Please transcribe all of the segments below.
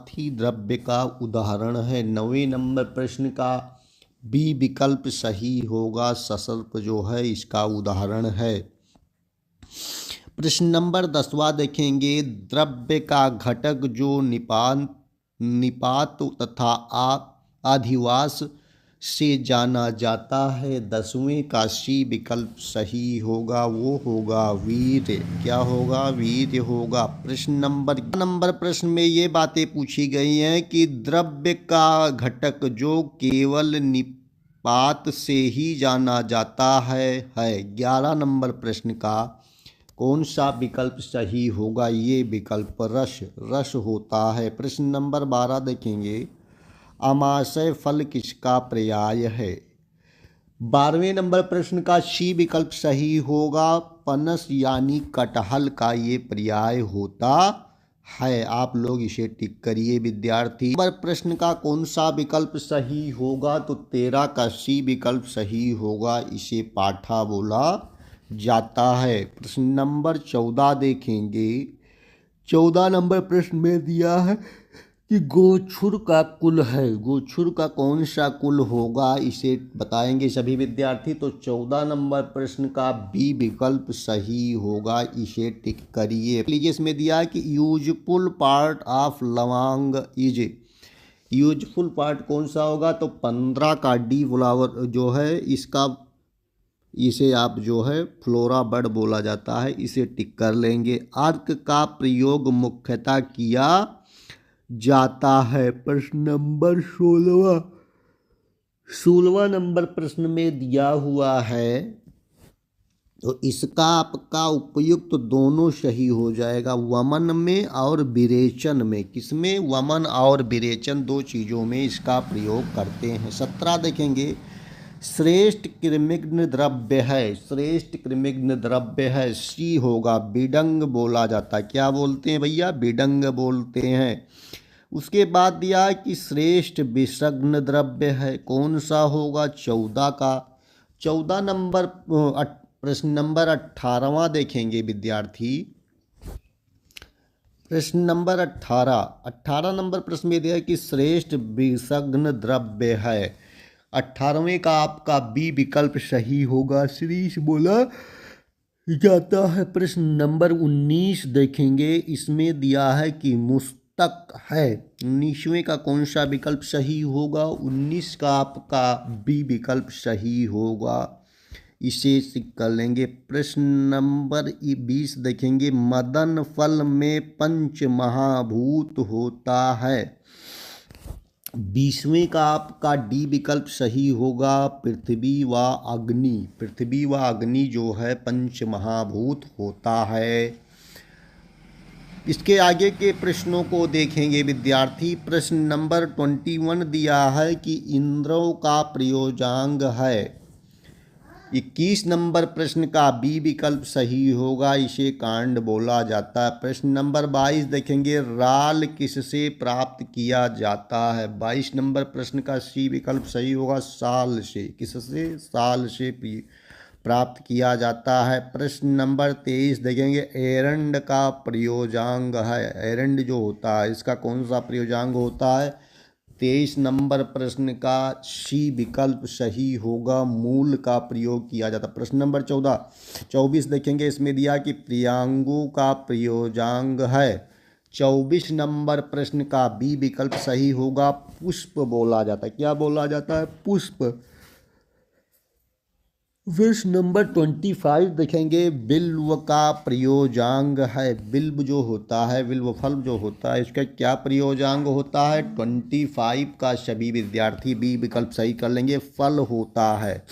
सारथी द्रव्य का उदाहरण है। 9वें नंबर प्रश्न का बी विकल्प सही होगा। ससर्प जो है इसका उदाहरण है। प्रश्न नंबर 10वां देखेंगे, द्रव्य का घटक जो निपात तथा अधिवास से जाना जाता है। 10वें का सी विकल्प सही होगा, वो होगा वीर्य। क्या होगा? वीर्य होगा। प्रश्न नंबर प्रश्न में ये बातें पूछी गई हैं कि द्रव्य का घटक जो केवल निपात से ही जाना जाता है। 11 नंबर प्रश्न का कौन सा विकल्प सही होगा? ये विकल्प रस होता है। प्रश्न नंबर 12 देखेंगे, अमाशय फल किसका पर्याय है? 12वें नंबर प्रश्न का सी विकल्प सही होगा। पनस यानी कटहल का ये पर्याय होता है। आप लोग इसे टिक करिए विद्यार्थी। नंबर प्रश्न का कौन सा विकल्प सही होगा? तो 13 का सी विकल्प सही होगा। इसे पाठा बोला जाता है। प्रश्न नंबर 14 देखेंगे। 14 नंबर प्रश्न में दिया है कि गोछुर का कुल है। गोछुर का कौन सा कुल होगा? इसे बताएंगे सभी विद्यार्थी। तो 14 नंबर प्रश्न का बी विकल्प सही होगा। इसे टिक करिए। लीजिए, इसमें दिया है कि यूजफुल पार्ट ऑफ लवांग इज। यूजफुल पार्ट कौन सा होगा? तो 15 का डी फ्लावर जो है इसे आप जो है फ्लोरा बर्ड बोला जाता है। इसे टिक कर लेंगे। अर्क का प्रयोग मुख्यतः किया जाता है। प्रश्न नंबर 16वां नंबर प्रश्न में दिया हुआ है, तो इसका आपका उपयुक्त दोनों सही हो जाएगा। वमन में और विरेचन में। किसमें? वमन और विरेचन, दो चीज़ों में इसका प्रयोग करते हैं। 17 देखेंगे, श्रेष्ठ कृमिघ्न द्रव्य है। श्रेष्ठ कृमिघ्न द्रव्य है, सी होगा। बिडंग बोला जाता है। क्या बोलते हैं भैया? बिडंग बोलते हैं। उसके बाद दिया कि श्रेष्ठ विषग्न द्रव्य है। कौन सा होगा? 14 का। 14 नंबर प्रश्न नंबर 18वां देखेंगे विद्यार्थी। प्रश्न नंबर 18 नंबर प्रश्न में दिया है कि श्रेष्ठ विषग्न द्रव्य है। 18वें का आपका बी विकल्प सही होगा। शीरीष बोला जाता है। प्रश्न नंबर 19 देखेंगे। इसमें दिया है कि मुस्तक है। 19वें का कौन सा विकल्प सही होगा? 19 का आपका बी विकल्प सही होगा। इसे टिक कर लेंगे। प्रश्न नंबर 20 देखेंगे, मदन फल में पंच महाभूत होता है। 20वें का आपका डी विकल्प सही होगा। पृथ्वी व अग्नि। पृथ्वी व अग्नि जो है पंच महाभूत होता है। इसके आगे के प्रश्नों को देखेंगे विद्यार्थी। प्रश्न नंबर 21 दिया है कि इंद्रों का प्रयोजांग है। 21 नंबर प्रश्न का बी विकल्प सही होगा। इसे कांड बोला जाता है। प्रश्न नंबर 22 देखेंगे, राल किससे प्राप्त किया जाता है? 22 नंबर प्रश्न का सी विकल्प सही होगा। साल से। किससे? साल से प्राप्त किया जाता है। प्रश्न नंबर 23 देखेंगे, एरंड का प्रयोजांग है। एरंड जो होता है इसका कौन सा प्रयोजांग होता है? 23 नंबर प्रश्न का सी विकल्प सही होगा। मूल का प्रयोग किया जाता है। प्रश्न नंबर 24 देखेंगे। इसमें दिया कि प्रियांगु का प्रयोजांग है। 24 नंबर प्रश्न का बी विकल्प सही होगा। पुष्प बोला जाता है। क्या बोला जाता है? पुष्प। प्रश्न नंबर 25 देखेंगे, बिल्व का प्रयोजांग है। बिल्व जो होता है, बिल्व फल जो होता है, इसका क्या प्रयोजांग होता है? 25 का सभी विद्यार्थी बी विकल्प सही कर लेंगे। फल होता है।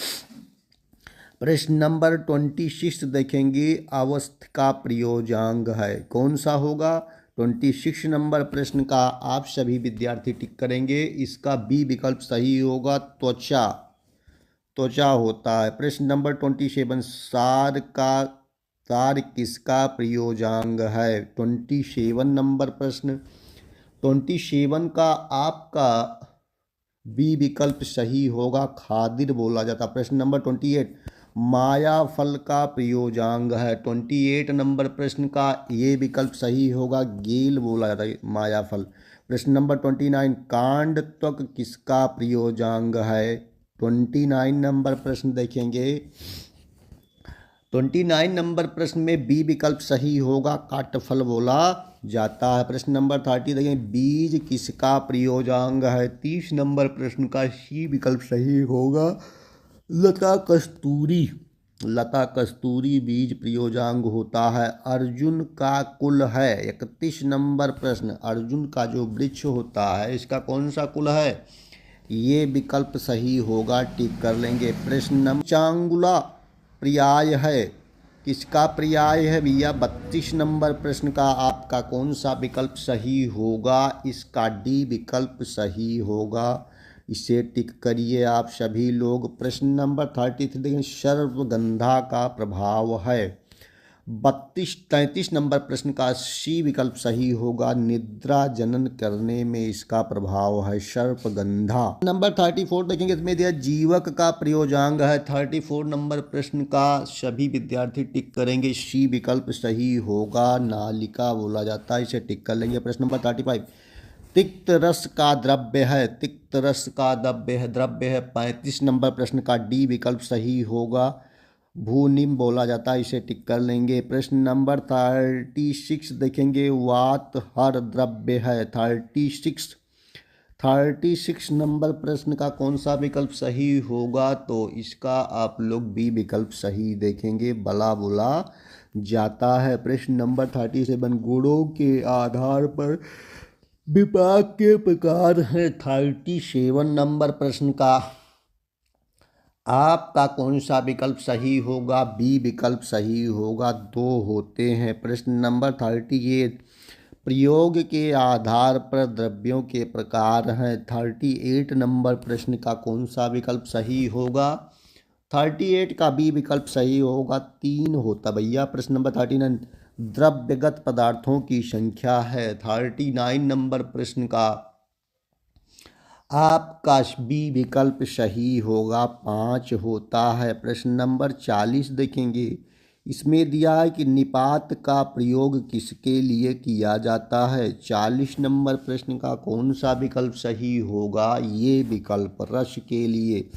प्रश्न नंबर 26 देखेंगे, अवस्थ का प्रयोजांग है। कौन सा होगा? 26 नंबर प्रश्न का आप सभी विद्यार्थी टिक करेंगे। इसका बी विकल्प सही होगा। त्वचा होता है। प्रश्न नंबर 27, सार किसका प्रयोजांग है? 27 नंबर प्रश्न। 27 का आपका बी विकल्प सही होगा। खादिर बोला जाता। प्रश्न नंबर 28, माया फल का प्रयोजांग है। 28 नंबर प्रश्न का ये विकल्प सही होगा। गेल बोला जाता है माया फल। प्रश्न नंबर 29, कांड त्वक किसका प्रयोजांग है? 29 नंबर प्रश्न देखेंगे। 29 नंबर प्रश्न में बी विकल्प सही होगा, काटफल बोला जाता है। प्रश्न नंबर 30 देखें, बीज किसका प्रयोजांग है? 30 नंबर प्रश्न का सी विकल्प सही होगा, लता कस्तूरी। लता कस्तूरी बीज प्रयोजांग होता है। अर्जुन का कुल है। 31 नंबर प्रश्न, अर्जुन का जो वृक्ष होता है इसका कौन सा कुल है? ये विकल्प सही होगा, टिक कर लेंगे। प्रश्न नंबर, चांगुला पर्याय है, किसका पर्याय है भैया? 32 नंबर प्रश्न का आपका कौन सा विकल्प सही होगा? इसका डी विकल्प सही होगा, इसे टिक करिए आप सभी लोग। प्रश्न नंबर 33 देखें, सर्वगंधा का प्रभाव है। 33 नंबर प्रश्न का सी विकल्प सही होगा, निद्रा जनन करने में इसका प्रभाव है, सर्पगंधा। नंबर 34 देखेंगे, इसमें दिया जीवक का प्रयोजांग है। 34 नंबर प्रश्न का सभी विद्यार्थी टिक करेंगे, सी विकल्प सही होगा, नालिका बोला जाता है, इसे टिक कर लेंगे। प्रश्न नंबर 35, तिक्त रस का द्रव्य है। तिक्त रस का द्रव्य है 35 नंबर प्रश्न का डी विकल्प सही होगा, भूनिम बोला जाता है, इसे टिक कर लेंगे। प्रश्न नंबर 36 देखेंगे, वात हर द्रव्य है। 36 नंबर प्रश्न का कौन सा विकल्प सही होगा? तो इसका आप लोग बी विकल्प सही देखेंगे, बला बोला जाता है। प्रश्न नंबर 37, गुणों के आधार पर विपाक के प्रकार हैं। 37 नंबर प्रश्न का आपका कौन सा विकल्प सही होगा? बी विकल्प सही होगा, दो होते हैं। प्रश्न नंबर 38, प्रयोग के आधार पर द्रव्यों के प्रकार हैं। 38 नंबर प्रश्न का कौन सा विकल्प सही होगा? 38 का बी विकल्प सही होगा, 3 होता भैया। प्रश्न नंबर 39, द्रव्यगत पदार्थों की संख्या है। 39 नंबर प्रश्न का आपका बी विकल्प सही होगा, 5 होता है। प्रश्न नंबर 40 देखेंगे, इसमें दिया है कि निपात का प्रयोग किसके लिए किया जाता है? 40 नंबर प्रश्न का कौन सा विकल्प सही होगा? ये विकल्प रस के लिए।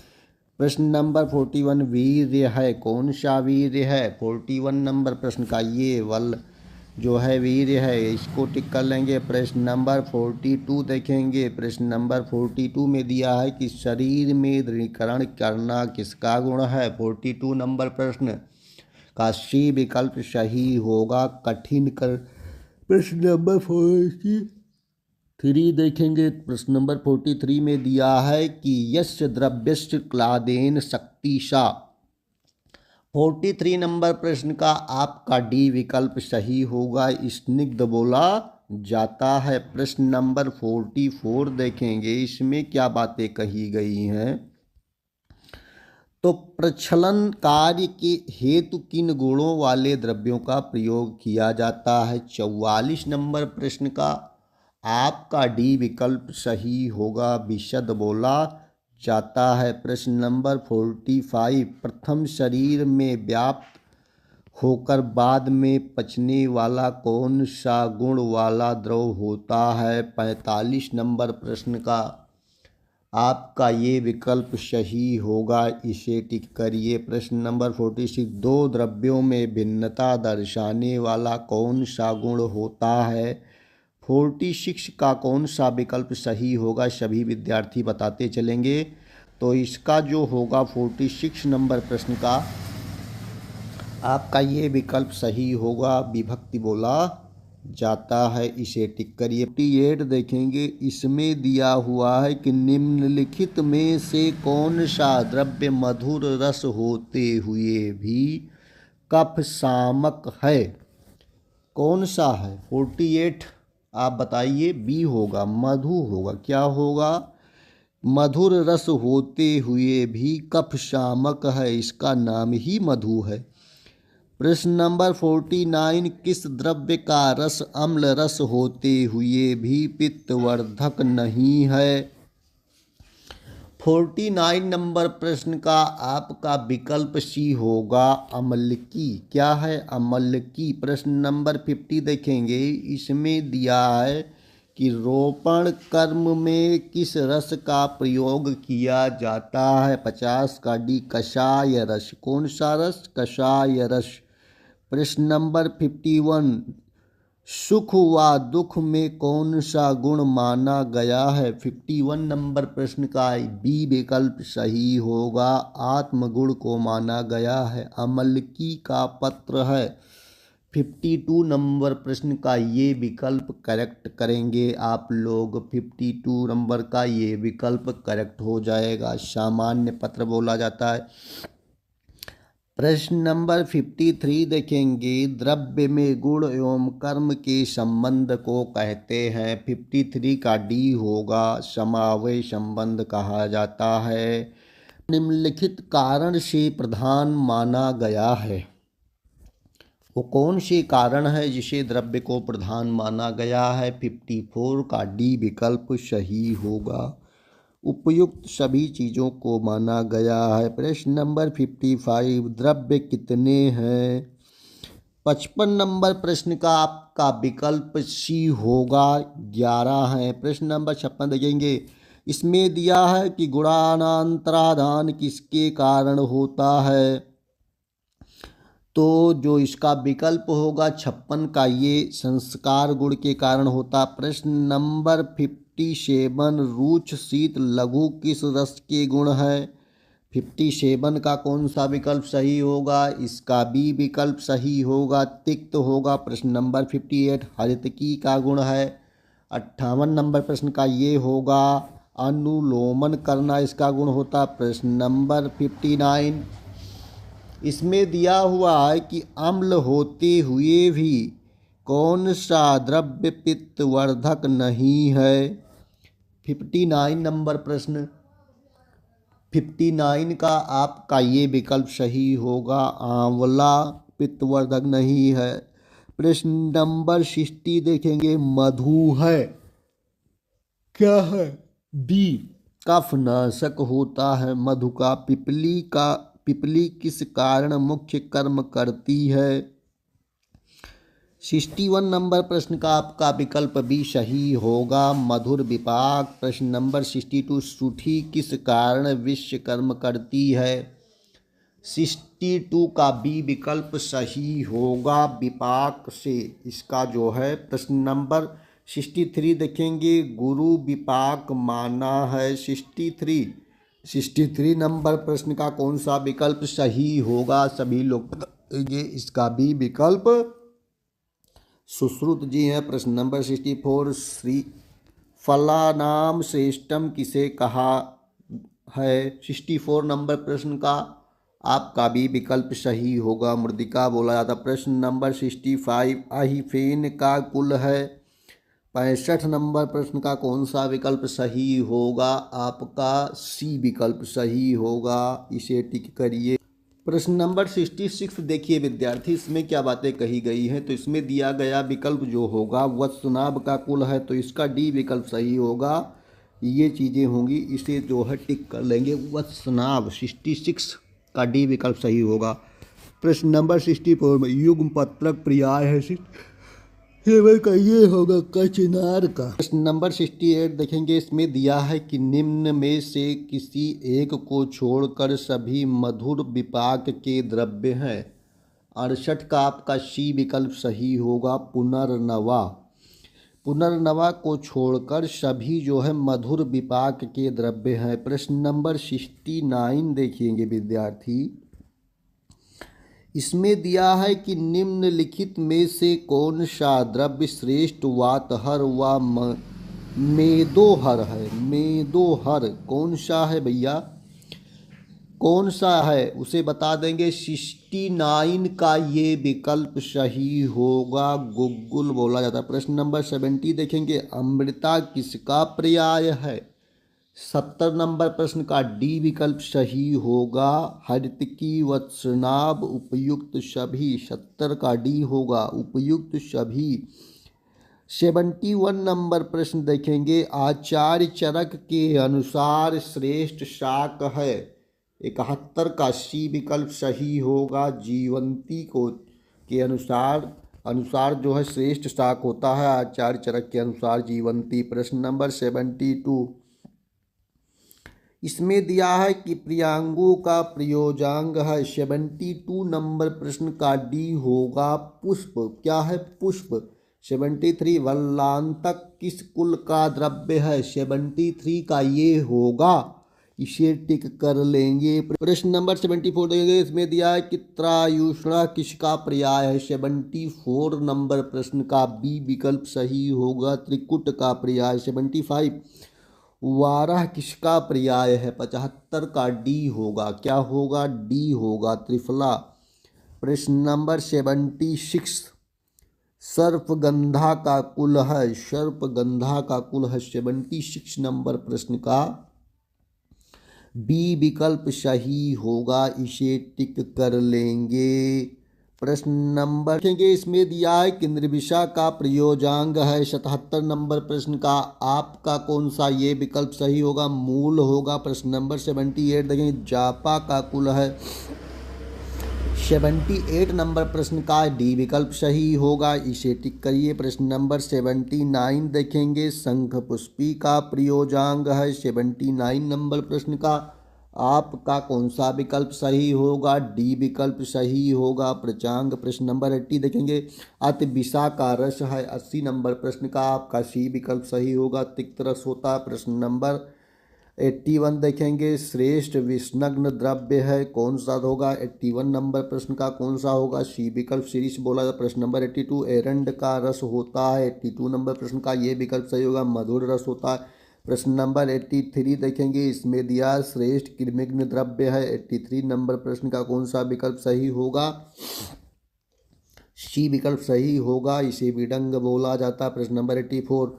प्रश्न नंबर 41, वीर्य है, कौन सा वीर्य है? 41 नंबर प्रश्न का ये वल जो है वीर्य है, इसको टिक कर लेंगे। प्रश्न नंबर 42 देखेंगे। प्रश्न नंबर 42 में दिया है कि शरीर में दृढ़ीकरण करना किसका गुण है? 42 नंबर प्रश्न का सी विकल्प सही होगा, कठिन कर। प्रश्न नंबर 43 देखेंगे। प्रश्न नंबर 43 में दिया है कि यस्य द्रव्यस्य क्लादेन शक्तिशा। 43 नंबर प्रश्न का आपका डी विकल्प सही होगा, स्निग्ध बोला जाता है। प्रश्न नंबर 44 देखेंगे, इसमें क्या बातें कही गई हैं? तो प्रक्षलन कार्य के हेतु किन गुणों वाले द्रव्यों का प्रयोग किया जाता है? 44 नंबर प्रश्न का आपका डी विकल्प सही होगा, विशद बोला जाता है। प्रश्न नंबर 45, प्रथम शरीर में व्याप्त होकर बाद में पचने वाला कौन सा गुण वाला द्रव होता है? 45 नंबर प्रश्न का आपका ये विकल्प सही होगा, इसे टिक करिए। प्रश्न नंबर 46, दो द्रव्यों में भिन्नता दर्शाने वाला कौन सा गुण होता है? 46 का कौन सा विकल्प सही होगा, सभी विद्यार्थी बताते चलेंगे। तो इसका जो होगा 46 नंबर प्रश्न का आपका ये विकल्प सही होगा, विभक्ति बोला जाता है, इसे टिक करिए। 48 देखेंगे, इसमें दिया हुआ है कि निम्नलिखित में से कौन सा द्रव्य मधुर रस होते हुए भी कफ शामक है? कौन सा है? 48 आप बताइए। बी होगा, मधु होगा। क्या होगा? मधुर रस होते हुए भी कफ शामक है, इसका नाम ही मधु है। प्रश्न नंबर 49, किस द्रव्य का रस अम्ल रस होते हुए भी पित्तवर्धक नहीं है? 49 नंबर प्रश्न का आपका विकल्प सी होगा, अम्लकी। क्या है? अम्लकी। प्रश्न नंबर 50 देखेंगे, इसमें दिया है कि रोपण कर्म में किस रस का प्रयोग किया जाता है। 50 का डी कषाय रस। कौन सा रस? कषाय रस। प्रश्न नंबर 51 सुख व दुख में कौन सा गुण माना गया है। 51 नंबर प्रश्न का बी विकल्प सही होगा, आत्मगुण को माना गया है। अमलकी का पत्र है। 52 नंबर प्रश्न का ये विकल्प करेक्ट करेंगे आप लोग। 52 नंबर का ये विकल्प करेक्ट हो जाएगा, सामान्य पत्र बोला जाता है। प्रश्न नंबर 53 देखेंगे, द्रव्य में गुण एवं कर्म के संबंध को कहते हैं। 53 का डी होगा, समवाय संबंध कहा जाता है। निम्नलिखित कारण से प्रधान माना गया है। वो कौन से कारण है जिसे द्रव्य को प्रधान माना गया है। 54 का डी विकल्प सही होगा, उपयुक्त सभी चीज़ों को माना गया है। प्रश्न नंबर 55 द्रव्य कितने हैं। 55 नंबर प्रश्न का आपका विकल्प सी होगा, 11 है। प्रश्न नंबर 56 देखेंगे, इसमें दिया है कि गुणांतराधान किसके कारण होता है। तो जो इसका विकल्प होगा 56 का ये संस्कार गुण के कारण होता। प्रश्न नंबर 57 रुच शीत लघु किस रस के गुण है। 57 का कौन सा विकल्प सही होगा। इसका बी विकल्प सही होगा, तिक्त होगा। प्रश्न नंबर 58 हरितकी का गुण है। 58 नंबर प्रश्न का ये होगा, अनुलोमन करना इसका गुण होता। प्रश्न नंबर 59 इसमें दिया हुआ है कि अम्ल होते हुए भी कौन सा द्रव्य पित्तवर्धक नहीं है। 59 नंबर प्रश्न, 59 का आपका ये विकल्प सही होगा, आंवला पित्तवर्धक नहीं है। प्रश्न नंबर 60 देखेंगे, मधु है, क्या है। बी कफनाशक होता है मधु का। पिपली किस कारण मुख्य कर्म करती है। 61 नंबर प्रश्न का आपका विकल्प भी सही होगा, मधुर विपाक। प्रश्न नंबर 62 सूठी किस कारण विश्व कर्म करती है। 62 का बी विकल्प सही होगा, विपाक से इसका जो है। प्रश्न नंबर 63 देखेंगे, गुरु विपाक माना है। 63 नंबर प्रश्न का कौन सा विकल्प सही होगा, सभी लोग बताएंगे। इसका भी विकल्प सुश्रुत जी हैं। प्रश्न नंबर 64 श्री फलानाम श्रेष्ठम किसे कहा है। 64 नंबर प्रश्न का आपका भी विकल्प सही होगा, मृदिका बोला जाता। प्रश्न नंबर 65 अहिफेन का कुल है। 65 नंबर प्रश्न का कौन सा विकल्प सही होगा, आपका सी विकल्प सही होगा, इसे टिक करिए। प्रश्न नंबर 66 देखिए विद्यार्थी, इसमें क्या बातें कही गई हैं। तो इसमें दिया गया विकल्प जो होगा वत्सनाभ का कुल है, तो इसका डी विकल्प सही होगा। ये चीज़ें होंगी, इसे जो है टिक कर लेंगे, वत्सनाभ। 66 का डी विकल्प सही होगा। प्रश्न नंबर 64 में युग्म पत्रक पर्याय है, ये होगा कचनार का। प्रश्न नंबर 68 देखेंगे, इसमें दिया है कि निम्न में से किसी एक को छोड़कर सभी मधुर विपाक के द्रव्य हैं। 68 का आपका सी विकल्प सही होगा, पुनर्नवा। पुनर्नवा को छोड़कर सभी जो है मधुर विपाक के द्रव्य हैं। प्रश्न नंबर 69 देखेंगे विद्यार्थी, इसमें दिया है कि निम्नलिखित में से कौन सा द्रव्य श्रेष्ठ वातहर व मेदोहर है। मेदोहर कौन सा है भैया, कौन सा है उसे बता देंगे। 69 का ये विकल्प सही होगा, गुग्गुल बोला जाता है। प्रश्न नंबर 70 देखेंगे, अमृता किसका पर्याय है। 70 नंबर प्रश्न का डी विकल्प सही होगा, हरितकी वत्सनाभ उपयुक्त सभी। 70 का डी होगा, उपयुक्त सभी। 71 नंबर प्रश्न देखेंगे, आचार्य चरक के अनुसार श्रेष्ठ शाक है। 71 का सी विकल्प सही होगा, जीवंती को के अनुसार अनुसार जो है श्रेष्ठ शाक होता है? आचार्य चरक के अनुसार जीवंती। प्रश्न नंबर 72, इसमें दिया है कि प्रियांगों का प्रयोजांग है। 72 नंबर प्रश्न का डी होगा पुष्प। क्या है? पुष्प। 73, वल्लांतक किस कुल का द्रव्य है? 73 का ये होगा, इसे टिक कर लेंगे। प्रश्न नंबर 74 देंगे, इसमें दिया है कि त्रायुष्णा किसका पर्याय है? 74 नंबर प्रश्न का बी विकल्प सही होगा, त्रिकुट का पर्याय। 75, वाराह किसका पर्याय है? 75 का डी होगा। क्या होगा? डी होगा, त्रिफला। प्रश्न नंबर 76, सर्पगंधा का कुल है। सर्पगंधा का कुल है। 76 नंबर प्रश्न का बी विकल्प सही होगा, इसे टिक कर लेंगे। प्रश्न नंबर देखेंगे, इसमें दिया है कि निर्विशा का प्रयोजांग है। 77 नंबर प्रश्न का आपका कौन सा ये विकल्प सही होगा? मूल होगा। प्रश्न नंबर 78 देखेंगे, जापा का कुल है। 78 नंबर प्रश्न का डी विकल्प सही होगा, इसे टिक करिए। प्रश्न नंबर 79 देखेंगे, शंख पुष्पी का प्रयोजांग है। 79 नंबर प्रश्न का आपका कौन सा विकल्प सही होगा? डी विकल्प सही होगा, प्रचांग। प्रश्न नंबर 80 देखेंगे, अति विषा का रस है। 80 नंबर प्रश्न का आपका सी विकल्प सही होगा, तिक्त रस होता है। प्रश्न नंबर 81 देखेंगे, श्रेष्ठ विषनग्न द्रव्य है, कौन सा होगा? 81 नंबर प्रश्न का कौन सा होगा? सी विकल्प शीरीष बोला जाता है। प्रश्न नंबर 82, एरंड का रस होता है। 82 नंबर प्रश्न का ये विकल्प सही होगा, मधुर रस होता है। प्रश्न नंबर 83 देखेंगे, इसमें दिया श्रेष्ठ कृमिग्न द्रव्य है। 83 नंबर प्रश्न का कौन सा विकल्प सही होगा? सी विकल्प सही होगा, इसे विडंग बोला जाता है। प्रश्न नंबर 84,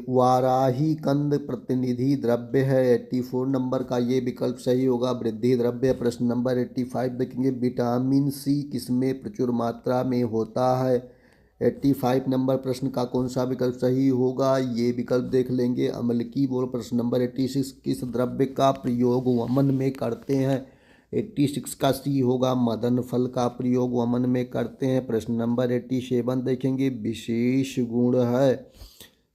वाराही कंद प्रतिनिधि द्रव्य है। 84 नंबर का ये विकल्प सही होगा, वृद्धि द्रव्य। प्रश्न नंबर 85 देखेंगे, विटामिन सी किसमें प्रचुर मात्रा में होता है? 85 नंबर प्रश्न का कौन सा विकल्प सही होगा? ये विकल्प देख लेंगे, अम्लकी बोल। प्रश्न नंबर 86, किस द्रव्य का प्रयोग वमन में करते हैं? 86 का सी होगा, मदन फल का प्रयोग वमन में करते हैं। प्रश्न नंबर 87 देखेंगे, विशेष गुण है।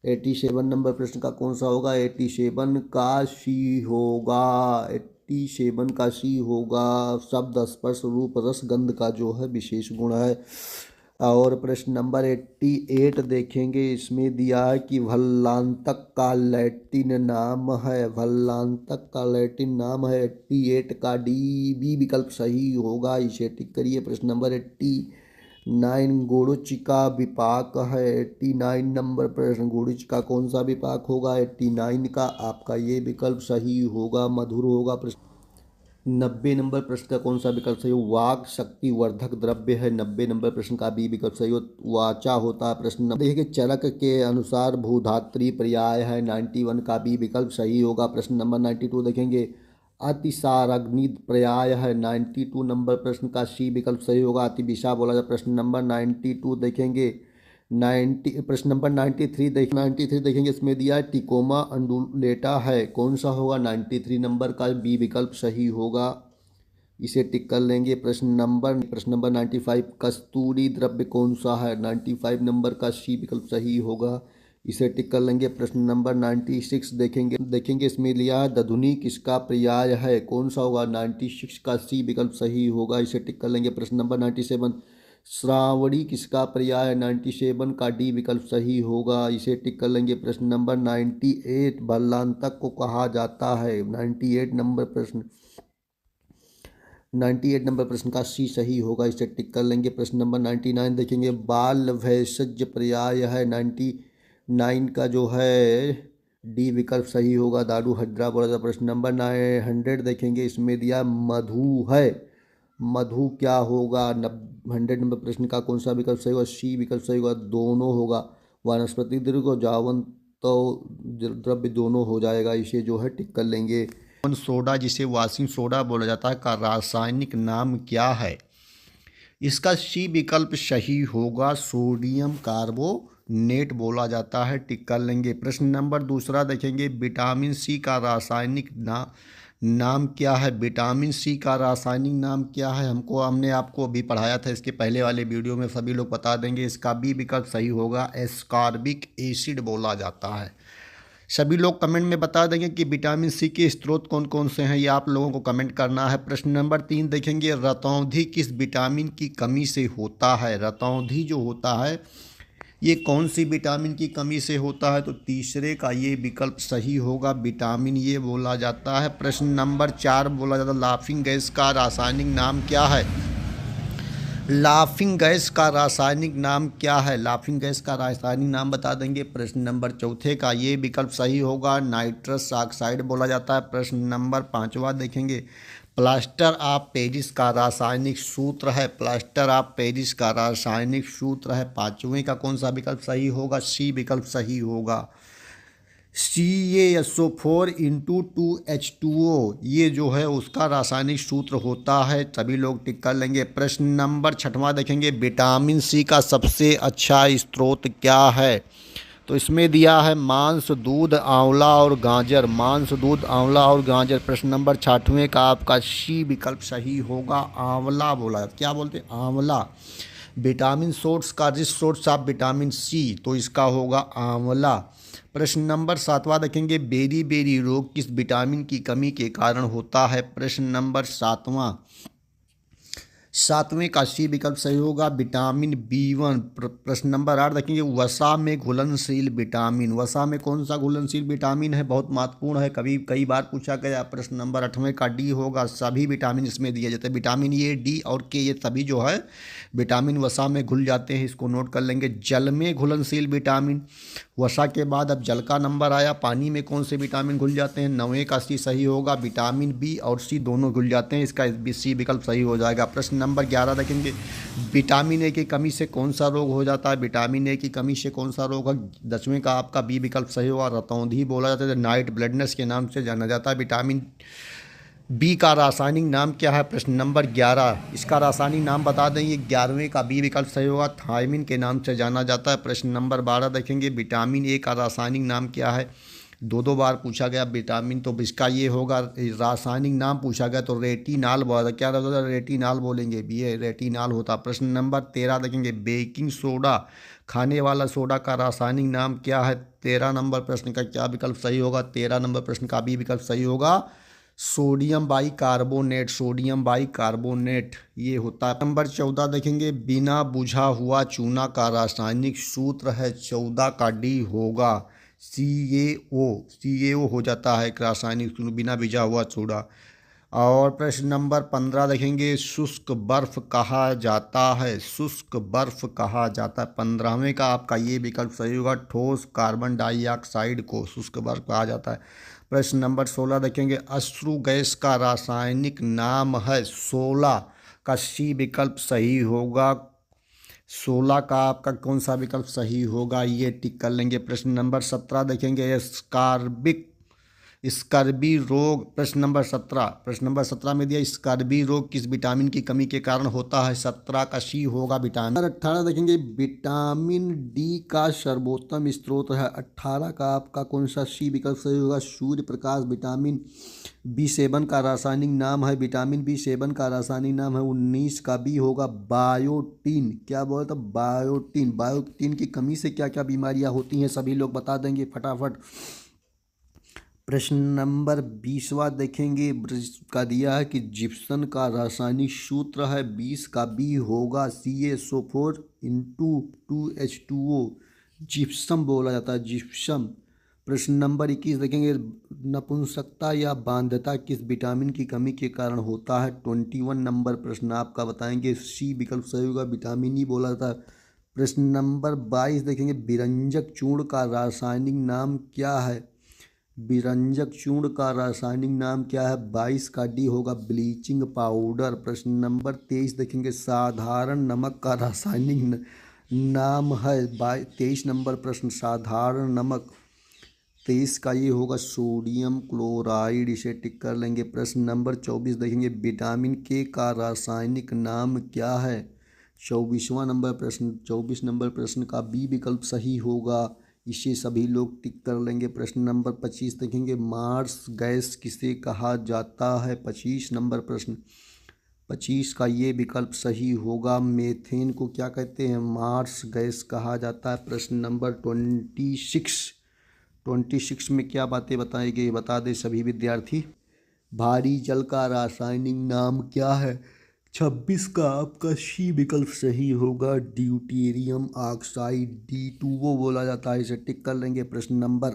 87 नंबर प्रश्न का कौन सा होगा? 87 का सी होगा। 87 का सी होगा, शब्द स्पर्श रूप रस गंध का जो है विशेष गुण है। और प्रश्न नंबर 88 देखेंगे, इसमें दिया है कि भल्लांतक का लैटिन नाम है। भल्लांतक का लैटिन नाम है। 88 का डी बी विकल्प सही होगा, इसे टिक करिए। प्रश्न नंबर 89, गुरुच का विपाक है। 89 नंबर प्रश्न, गुरुच का कौन सा विपाक होगा? 89 का आपका ये विकल्प सही होगा, मधुर होगा। प्रश्न 90 नंबर प्रश्न का कौन सा विकल्प सही हो? वाक शक्ति वर्धक द्रव्य है। 90 नंबर प्रश्न का बी विकल्प सही हो, वाचा होता है। प्रश्न नंबर देखिए, चरक के अनुसार भूधात्री पर्याय है। 91 का बी विकल्प सही होगा। प्रश्न नंबर 92 देखेंगे, अतिसाराग्नि पर्याय है। 92 नंबर प्रश्न का सी विकल्प सही होगा, अतिविषा बोला जाए। प्रश्न नंबर 92 देखेंगे, 90 प्रश्न नंबर 93 देखेंगे, इसमें दिया है टिकोमा अंडुलेटा है, कौन सा होगा? 93 नंबर का बी विकल्प सही होगा, इसे टिक कर लेंगे। प्रश्न नंबर 95, कस्तूरी द्रव्य कौन सा है? 95 नंबर का सी विकल्प सही होगा, इसे टिक कर लेंगे। प्रश्न नंबर 96 देखेंगे, इसमें लिया है दधुनी किसका पर्याय है, कौन सा होगा? 96 का सी विकल्प सही होगा, इसे टिक कर लेंगे। प्रश्न नंबर 97, श्रावणी किसका पर्याय है? 97 का डी विकल्प सही होगा, इसे टिक कर लेंगे। प्रश्न नंबर 98, भल्लांतक को कहा जाता है। 98 नंबर प्रश्न का सी सही होगा, इसे टिक कर लेंगे। प्रश्न नंबर 99 देखेंगे, बाल भैषज पर्याय है। 99 का जो है डी विकल्प सही होगा, दारू हड्रा बोला था। प्रश्न नंबर 100 देखेंगे, इसमें दिया मधु है। मधु क्या होगा? 100 नंबर प्रश्न का कौन सा विकल्प सही होगा? सी विकल्प सही होगा, दोनों होगा। वनस्पति द्रव्य और जावंत द्रव्य दोनों हो जाएगा, इसे जो है टिक कर लेंगे। सोडा, जिसे वॉशिंग सोडा बोला जाता है, का रासायनिक नाम क्या है? इसका सी विकल्प सही होगा, सोडियम कार्बोनेट बोला जाता है, टिक कर लेंगे। प्रश्न नंबर दूसरा देखेंगे, विटामिन सी का रासायनिक नाम क्या है? विटामिन सी का रासायनिक नाम क्या है? हमने आपको अभी पढ़ाया था इसके पहले वाले वीडियो में, सभी लोग बता देंगे। इसका बी विकल्प सही होगा, एस्कॉर्बिक एसिड बोला जाता है। सभी लोग कमेंट में बता देंगे कि विटामिन सी के स्रोत कौन कौन से हैं, ये आप लोगों को कमेंट करना है। प्रश्न नंबर 3 देखेंगे, रतौंधी किस विटामिन की कमी से होता है? रतौंधी जो होता है ये कौन सी विटामिन की कमी से होता है? तो तीसरे का ये विकल्प सही होगा, विटामिन ये बोला जाता है। प्रश्न नंबर 4 बोला जाता है, लाफिंग गैस का रासायनिक नाम क्या है? लाफिंग गैस का रासायनिक नाम क्या है? लाफिंग गैस का रासायनिक नाम बता देंगे। प्रश्न नंबर 4 का ये विकल्प सही होगा, नाइट्रस ऑक्साइड बोला जाता है। प्रश्न नंबर 5वां देखेंगे, प्लास्टर ऑफ पेरिस का रासायनिक सूत्र है। प्लास्टर ऑफ पेरिस का रासायनिक सूत्र है। 5वें का कौन सा विकल्प सही होगा? सी विकल्प सही होगा, CaSO4 इंटू 2H2O, ये जो है उसका रासायनिक सूत्र होता है। सभी लोग टिक कर लेंगे। प्रश्न नंबर 6वां देखेंगे, विटामिन सी का सबसे अच्छा स्रोत क्या है? तो इसमें दिया है मांस, दूध, आंवला और गाजर। मांस, दूध, आंवला और गाजर। प्रश्न नंबर 6वें का आपका सी विकल्प सही होगा, आंवला बोला। क्या बोलते हैं? आंवला। विटामिन सोर्स का rich source of vitamin C, तो इसका होगा आंवला। प्रश्न नंबर 7वां देखेंगे, बेरी बेरी रोग किस विटामिन की कमी के कारण होता है? प्रश्न नंबर 7वें का सी विकल्प सही होगा, विटामिन B1। प्रश्न नंबर 8 देखेंगे, वसा में घुलनशील विटामिन। वसा में कौन सा घुलनशील विटामिन है? बहुत महत्वपूर्ण है, कई बार पूछा गया। प्रश्न नंबर 8वें का डी होगा, सभी विटामिन इसमें दिए जाते हैं। विटामिन ए, डी और के, ये सभी जो है विटामिन वसा में घुल जाते हैं, इसको नोट कर लेंगे। जल में घुलनशील विटामिन, वसा के बाद अब जल का नंबर आया, पानी में कौन से विटामिन घुल जाते हैं? 9वें का सी सही होगा, विटामिन बी और सी दोनों घुल जाते हैं, इसका सी विकल्प सही हो जाएगा। प्रश्न नंबर 11 देखेंगे, विटामिन ए की कमी से कौन सा रोग हो जाता है? विटामिन ए की कमी से कौन सा रोग है? 10वें का आपका बी विकल्प सही होगा, रतौंधी बोला जाता है, नाइट ब्लडनेस के नाम से जाना जाता है। विटामिन बी का रासायनिक नाम क्या है? प्रश्न नंबर 11, इसका रासायनिक नाम बता दें। ये 11वें का बी विकल्प सही होगा, थायमिन के नाम से जाना जाता है। प्रश्न नंबर 12 देखेंगे, विटामिन ए का रासायनिक नाम क्या है? दो बार पूछा गया विटामिन, तो इसका ये होगा, रासायनिक नाम पूछा गया तो रेटिनाल बोला। क्या होता है? रेटिनाल बोलेंगे, बी ए रेटिनाल होता। प्रश्न नंबर 13 देखेंगे, बेकिंग सोडा, खाने वाला सोडा का रासायनिक नाम क्या है? 13 नंबर प्रश्न का क्या विकल्प सही होगा? 13 नंबर प्रश्न का बी विकल्प सही होगा, सोडियम बाइकार्बोनेट। सोडियम बाइकार्बोनेट ये होता है। नंबर 14 देखेंगे, बिना बुझा हुआ चूना का रासायनिक सूत्र है। 14 का डी होगा, CaO हो जाता है एक रासायनिक सूत्र, बिना भिजा हुआ चूना। और प्रश्न नंबर 15 देखेंगे, शुष्क बर्फ कहा जाता है। शुष्क बर्फ कहा जाता है। 15वें का आपका ये विकल्प सही होगा, ठोस कार्बन डाइऑक्साइड को शुष्क बर्फ कहा जाता है। प्रश्न नंबर 16 देखेंगे, अश्रु गैस का रासायनिक नाम है। 16 का सी विकल्प सही होगा, 16 का आपका कौन सा विकल्प सही होगा, ये टिक कर लेंगे। प्रश्न नंबर 17 देखेंगे, स्कर्वी रोग। प्रश्न नंबर 17 में दिया, स्कर्वी रोग किस विटामिन की कमी के कारण होता है? 17 का सी होगा, विटामिन। 18 देखेंगे, विटामिन डी का सर्वोत्तम स्रोत है। 18 का आपका कौन सा सी विकल्प सही होगा, सूर्य प्रकाश। विटामिन B7 का रासायनिक नाम है, विटामिन B7 का रासायनिक नाम है। 19 का बी होगा, बायोटीन। क्या बोला था? बायोटीन। बायोटीन की कमी से क्या क्या बीमारियां होती हैं, सभी लोग बता देंगे फटाफट। प्रश्न नंबर 20वां देखेंगे, का दिया है कि जिप्सम का रासायनिक सूत्र है। 20 का बी होगा, CaSO4 इंटू 2H2O, जिप्सम बोला जाता है, जिप्सम। प्रश्न नंबर 21 देखेंगे, नपुंसकता या बांध्यता किस विटामिन की कमी के कारण होता है? 21 नंबर प्रश्न आपका बताएंगे, सी विकल्प सही होगा, विटामिन ई बोला जाता है। प्रश्न नंबर 22 देखेंगे, विरंजक चूर्ण का रासायनिक नाम क्या है? विरंजक चूर्ण का रासायनिक नाम क्या है? 22 का डी होगा, ब्लीचिंग पाउडर। प्रश्न नंबर 23 देखेंगे, साधारण नमक का रासायनिक नाम है। 23 नंबर प्रश्न, साधारण नमक। 23 का ये होगा, सोडियम क्लोराइड, इसे टिक कर लेंगे। प्रश्न नंबर 24 देखेंगे, विटामिन के का रासायनिक नाम क्या है? 24वां नंबर प्रश्न, 24 नंबर प्रश्न का बी विकल्प सही होगा, इसे सभी लोग टिक कर लेंगे। प्रश्न नंबर 25 देखेंगे, मार्स गैस किसे कहा जाता है। 25 नंबर प्रश्न, 25 का ये विकल्प सही होगा। मेथेन को क्या कहते हैं, मार्स गैस कहा जाता है। प्रश्न नंबर 26 में क्या बातें बताई गई, बता दें सभी विद्यार्थी। भारी जल का रासायनिक नाम क्या है। 26 का आपका सी विकल्प सही होगा, ड्यूटेरियम ऑक्साइड D2O बोला जाता है, इसे टिक कर लेंगे। प्रश्न नंबर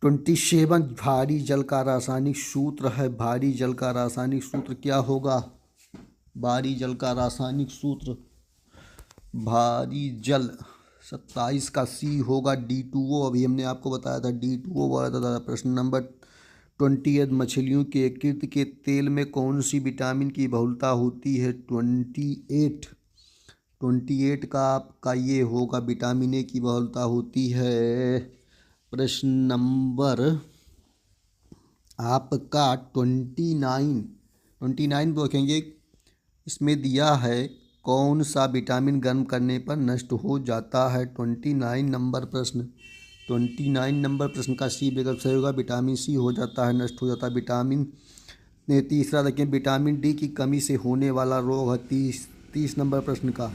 27, भारी जल का रासायनिक सूत्र है। भारी जल का रासायनिक सूत्र क्या होगा। भारी जल का रासायनिक सूत्र, भारी जल 27 का सी होगा, D2O। अभी हमने आपको बताया था D2O बोला था। प्रश्न नंबर 28, मछलियों के यकृत के तेल में कौन सी विटामिन की बहुलता होती है। 28 का आपका ये होगा, विटामिन ए की बहुलता होती है। प्रश्न नंबर आपका 29 देखेंगे, इसमें दिया है कौन सा विटामिन गर्म करने पर नष्ट हो जाता है। 29 नंबर प्रश्न का सी विकल्प सही होगा, विटामिन सी हो जाता है, नष्ट हो जाता है विटामिन। तीसरा देखें, विटामिन डी की कमी से होने वाला रोग है। 30 नंबर प्रश्न का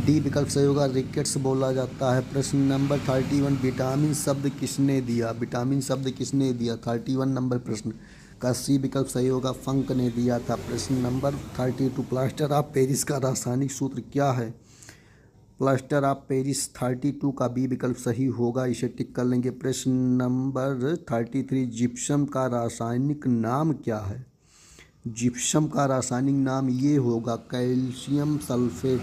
डी विकल्प सही होगा, रिकेट्स बोला जाता है। प्रश्न नंबर 31, विटामिन शब्द किसने दिया। विटामिन शब्द किसने दिया। 31 नंबर प्रश्न का सी विकल्प सही होगा, फंक ने दिया था। प्रश्न नंबर 32, प्लास्टर ऑफ पेरिस का रासायनिक सूत्र क्या है। प्लास्टर ऑफ पेरिस 32 का बी विकल्प सही होगा, इसे टिक कर लेंगे। प्रश्न नंबर 33, जिप्सम का रासायनिक नाम क्या है। जिप्सम का रासायनिक नाम ये होगा, कैल्शियम सल्फेट,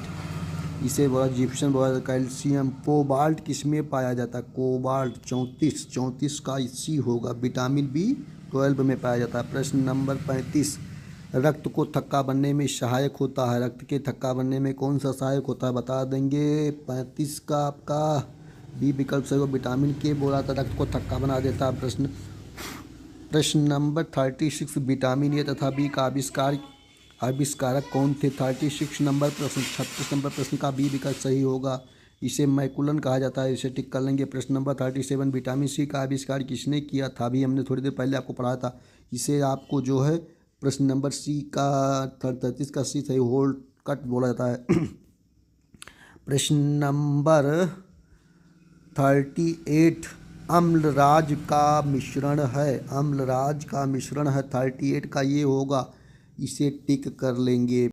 इसे बोला जिप्सम बोला। कैल्शियम। कोबाल्ट किसमें पाया जाता है। कोबाल्ट 34 का सी होगा, विटामिन B12 में पाया जाता है। प्रश्न नंबर 35, रक्त को थक्का बनने में सहायक होता है। रक्त के थक्का बनने में कौन सा सहायक होता है, बता देंगे। 35 का आपका बी विकल्प सही होगा, विटामिन के बोला था, रक्त को थक्का बना देता है। प्रश्न नंबर 36, विटामिन ए तथा बी का आविष्कारक कौन थे। 36 नंबर प्रश्न। 36 नंबर प्रश्न का बी विकल्प सही होगा, इसे मैकुलन कहा जाता है, इसे टिक कर लेंगे। प्रश्न नंबर 37, विटामिन सी का आविष्कार किसने किया था। अभी हमने थोड़ी देर पहले आपको पढ़ाया था, इसे आपको जो है प्रश्न नंबर सी का 33 का सी सही, होल्टकट बोला जाता है। प्रश्न नंबर 38, अम्लराज का मिश्रण है। अम्लराज का मिश्रण है 38 का ये होगा, इसे टिक कर लेंगे।